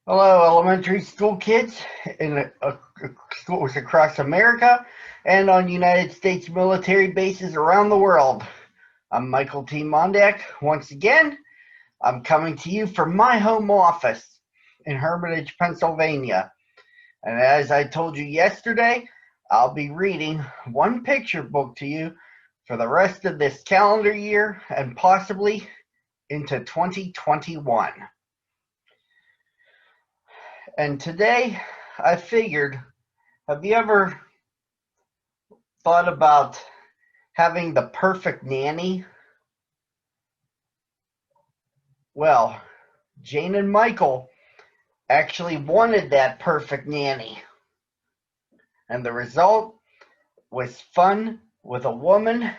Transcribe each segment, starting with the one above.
Hello, elementary school kids in schools across America and on United States military bases around the world. I'm Michael T. Mondak. Once again, I'm coming to you from my home office in Hermitage, Pennsylvania. And as I told you yesterday, I'll be reading one picture book to you for the rest of this calendar year and possibly into 2021. And today I figured, have you ever thought about having the perfect nanny? Well, Jane and Michael actually wanted that perfect nanny. And the result was fun with a woman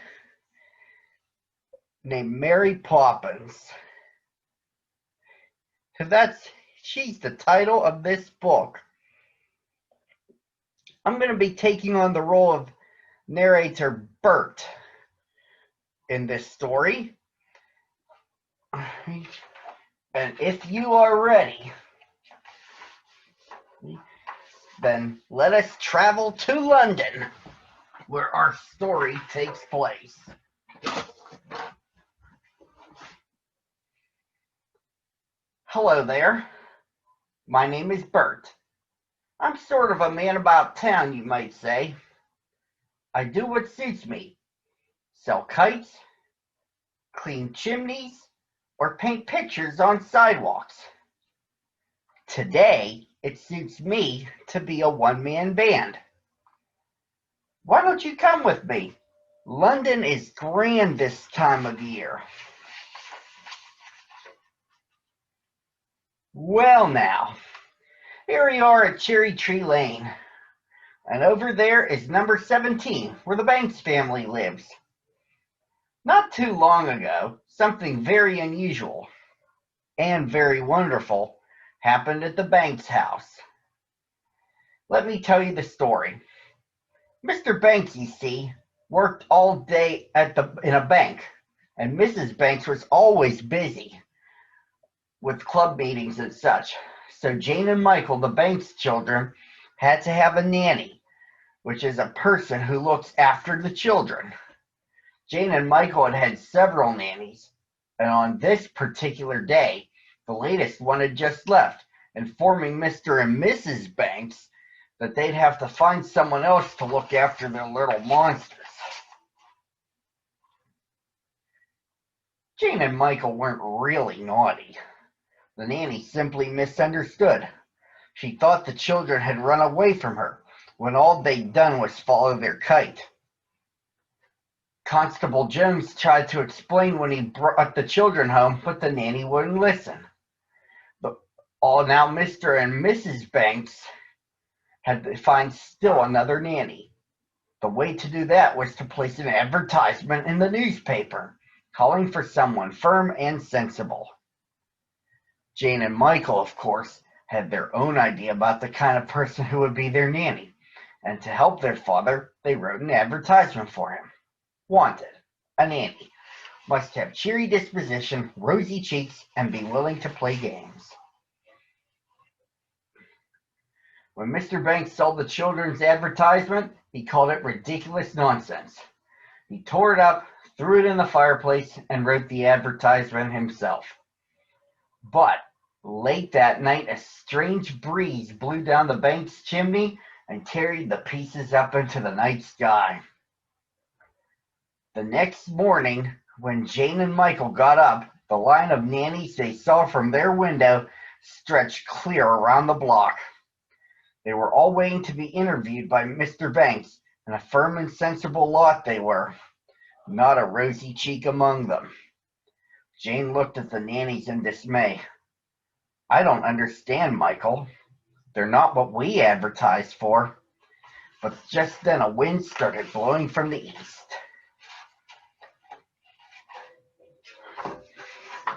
named Mary Poppins. She's the title of this book. I'm going to be taking on the role of narrator Bert in this story. And if you are ready, then let us travel to London, where our story takes place. Hello there. My name is Bert. I'm sort of a man about town, you might say. I do what suits me. Sell kites, clean chimneys, or paint pictures on sidewalks. Today, it suits me to be a one-man band. Why don't you come with me? London is grand this time of year. Well now, here we are at Cherry Tree Lane. And over there is number 17, where the Banks family lives. Not too long ago, something very unusual and very wonderful happened at the Banks house. Let me tell you the story. Mr. Banks, you see, worked all day in a bank, and Mrs. Banks was always busy with club meetings and such. So Jane and Michael, the Banks children, had to have a nanny, which is a person who looks after the children. Jane and Michael had had several nannies, and on this particular day, the latest one had just left, informing Mr. and Mrs. Banks that they'd have to find someone else to look after their little monsters. Jane and Michael weren't really naughty. The nanny simply misunderstood. She thought the children had run away from her when all they'd done was follow their kite. Constable Jones tried to explain when he brought the children home, but the nanny wouldn't listen. Now Mr. and Mrs. Banks had to find still another nanny. The way to do that was to place an advertisement in the newspaper, calling for someone firm and sensible. Jane and Michael, of course, had their own idea about the kind of person who would be their nanny, and to help their father, they wrote an advertisement for him. Wanted, a nanny, must have cheery disposition, rosy cheeks, and be willing to play games. When Mr. Banks saw the children's advertisement, he called it ridiculous nonsense. He tore it up, threw it in the fireplace, and wrote the advertisement himself. But late that night, a strange breeze blew down the Banks chimney and carried the pieces up into the night sky. The next morning, when Jane and Michael got up, the line of nannies they saw from their window stretched clear around the block. They were all waiting to be interviewed by Mr. Banks, and a firm and sensible lot they were, not a rosy cheek among them. Jane looked at the nannies in dismay. I don't understand, Michael. They're not what we advertised for. But just then a wind started blowing from the east.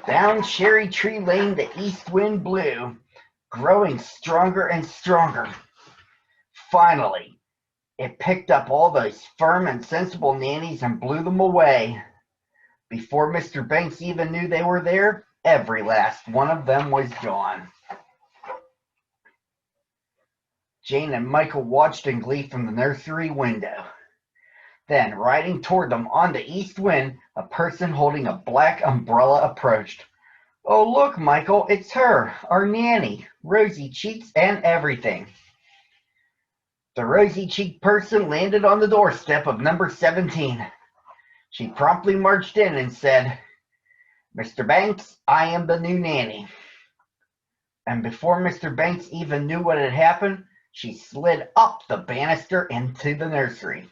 Down Cherry Tree Lane the east wind blew, growing stronger and stronger. Finally, it picked up all those firm and sensible nannies and blew them away. Before Mr. Banks even knew they were there, every last one of them was gone. Jane and Michael watched in glee from the nursery window. Then, riding toward them on the east wind, a person holding a black umbrella approached. "Oh, look, Michael, it's her, our Nanny, rosy cheeks and everything." The rosy-cheeked person landed on the doorstep of number 17. She promptly marched in and said, "Mr. Banks, I am the new nanny." And before Mr. Banks even knew what had happened, she slid up the banister into the nursery.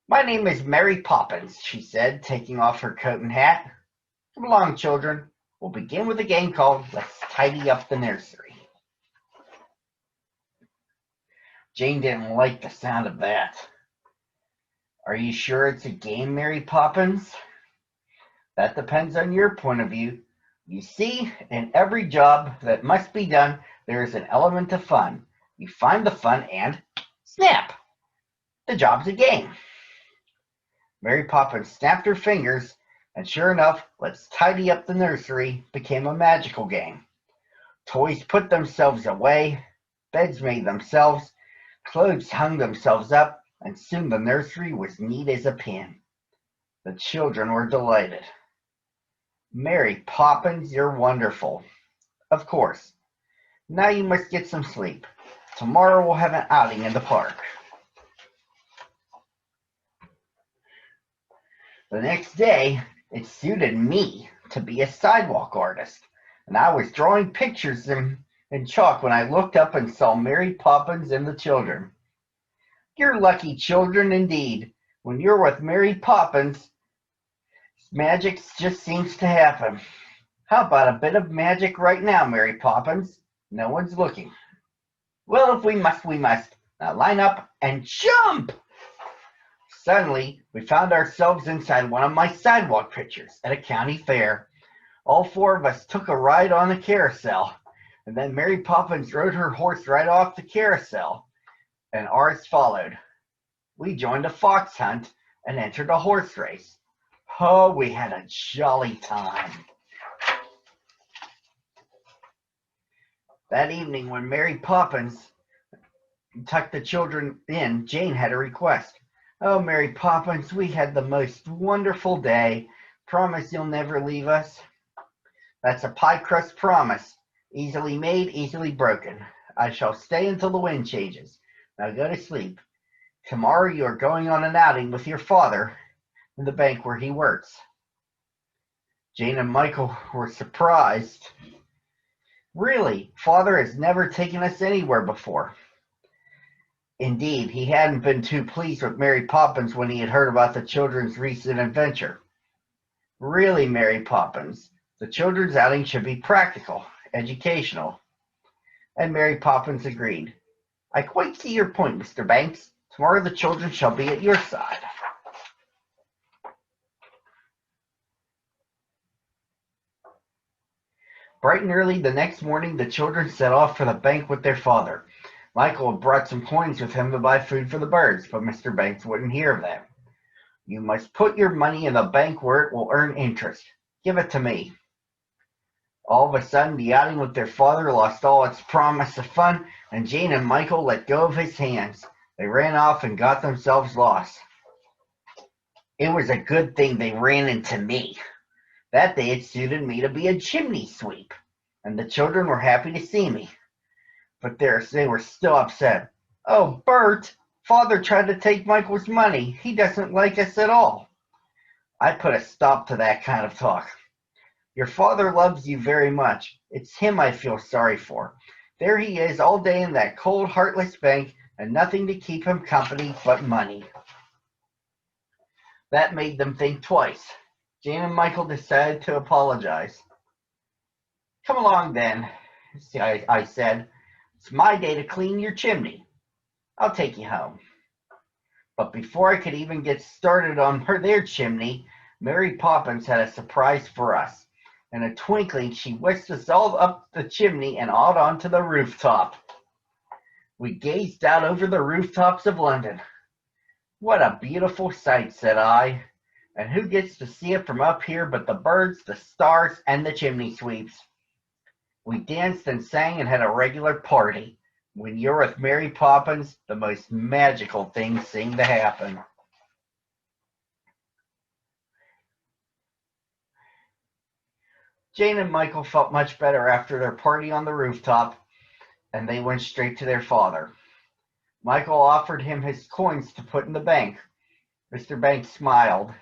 "My name is Mary Poppins," she said, taking off her coat and hat. "Come along, children. We'll begin with a game called Let's Tidy Up the Nursery." Jane didn't like the sound of that. "Are you sure it's a game, Mary Poppins?" "That depends on your point of view. You see, in every job that must be done, there is an element of fun. You find the fun and snap! The job's a game." Mary Poppins snapped her fingers, and sure enough, Let's Tidy Up the Nursery became a magical game. Toys put themselves away, beds made themselves, clothes hung themselves up, and soon the nursery was neat as a pin. The children were delighted. "Mary Poppins, you're wonderful." "Of course. Now you must get some sleep. Tomorrow we'll have an outing in the park." The next day, it suited me to be a sidewalk artist, and I was drawing pictures in chalk when I looked up and saw Mary Poppins and the children. "You're lucky children indeed. When you're with Mary Poppins, magic just seems to happen. How about a bit of magic right now, Mary Poppins? No one's looking." "Well, if we must, we must. Now line up and jump!" Suddenly, we found ourselves inside one of my sidewalk pictures at a county fair. All four of us took a ride on the carousel, and then Mary Poppins rode her horse right off the carousel, and ours followed. We joined a fox hunt and entered a horse race. Oh, we had a jolly time. That evening, when Mary Poppins tucked the children in, Jane had a request. "Oh, Mary Poppins, we had the most wonderful day. Promise you'll never leave us?" "That's a pie crust promise. Easily made, easily broken. I shall stay until the wind changes. Now go to sleep. Tomorrow you are going on an outing with your father in the bank where he works." Jane and Michael were surprised. Really, Father has never taken us anywhere before. Indeed, he hadn't been too pleased with Mary Poppins when he had heard about the children's recent adventure. "Really, Mary Poppins, the children's outing should be practical, educational." And Mary Poppins agreed. "I quite see your point, Mr. Banks. Tomorrow the children shall be at your side." Bright and early the next morning, the children set off for the bank with their father. Michael had brought some coins with him to buy food for the birds, but Mr. Banks wouldn't hear of that. "You must put your money in the bank where it will earn interest. Give it to me." All of a sudden, the outing with their father lost all its promise of fun, and Jane and Michael let go of his hands. They ran off and got themselves lost. It was a good thing they ran into me. That day it suited me to be a chimney sweep, and the children were happy to see me. But they were still upset. "Oh, Bert, Father tried to take Michael's money. He doesn't like us at all." I put a stop to that kind of talk. "Your father loves you very much. It's him I feel sorry for. There he is all day in that cold, heartless bank, and nothing to keep him company but money." That made them think twice. Jane and Michael decided to apologize. "Come along then," I said. "It's my day to clean your chimney. I'll take you home." But before I could even get started on their chimney, Mary Poppins had a surprise for us. In a twinkling, she whisked us all up the chimney and out onto the rooftop. We gazed out over the rooftops of London. "What a beautiful sight," said I. "And who gets to see it from up here but the birds, the stars, and the chimney sweeps?" We danced and sang and had a regular party. When you're with Mary Poppins, the most magical things seem to happen. Jane and Michael felt much better after their party on the rooftop, and they went straight to their father. Michael offered him his coins to put in the bank. Mr. Banks smiled.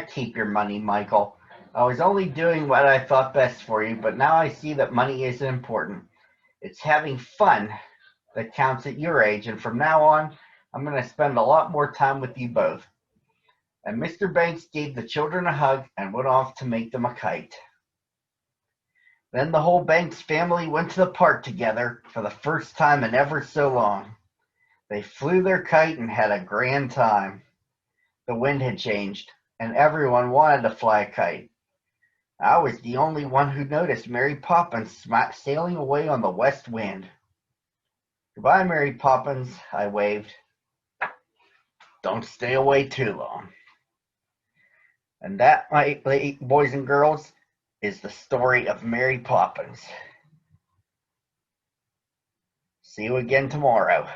Keep your money, Michael. I was only doing what I thought best for you, but now I see that money isn't important. It's having fun that counts at your age, and from now on, I'm going to spend a lot more time with you both. And Mr. Banks gave the children a hug and went off to make them a kite. Then the whole Banks family went to the park together for the first time in ever so long. They flew their kite and had a grand time. The wind had changed, and everyone wanted to fly a kite. I was the only one who noticed Mary Poppins sailing away on the west wind. Goodbye, Mary Poppins, I waved. Don't stay away too long. And that, my boys and girls, is the story of Mary Poppins. See you again tomorrow.